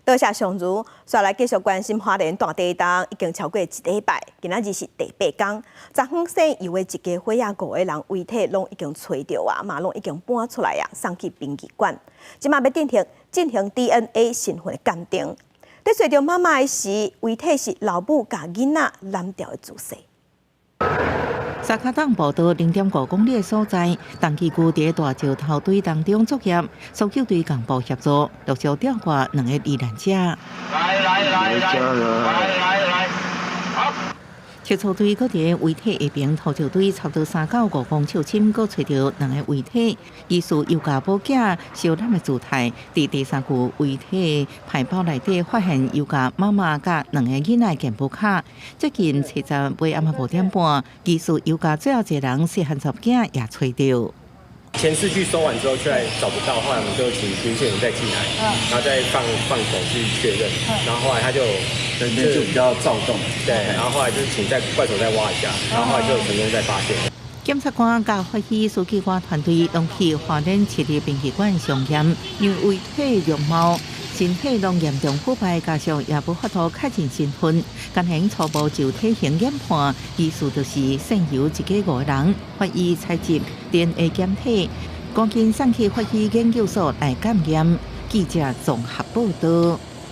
多谢上如，再来继续关心花莲大地震，已经超过1礼拜，今仔日是第8天。昨昏生以为一家伙5个人遗体拢已经找到啊，嘛拢已经搬出来啊，送去殡仪馆。即马要进行 DNA 身份的鉴定。在找到妈妈的时，遗体是老母甲囡仔揽掉的姿势。沙卡党步道0.5公里的所在，重机具伫大石头堆当中作业，搜救队干部协助，陆续调获2个遇难者。来！搜救队搁伫遗体下边拖石堆差不多3到5公尺深，搁找到2个遗体，疑似有家母囝烧烂的姿态。伫第3具遗体牌包内底发现有家妈妈甲2个囡仔健保卡。最近7站尾暗5点半，疑似有家最后一人细汉查囝也找到。前4具收完之后却找不到，后来我们就请巡线员再进来，然后再放手去确认，然后后来他就比较躁动，对，然后后来就是请怪手再挖一下，然后后来就成功再发现。检察官甲法医书记官团队拢去花莲市立殡仪馆上验，因为遗体容貌、身体拢严重腐败，加上也无法度确认身份，进行初步就体型验判，疑似就是剩余一家5人。法医采集 DNA 检体，赶紧送去法医研究所来检验。记者综合报道。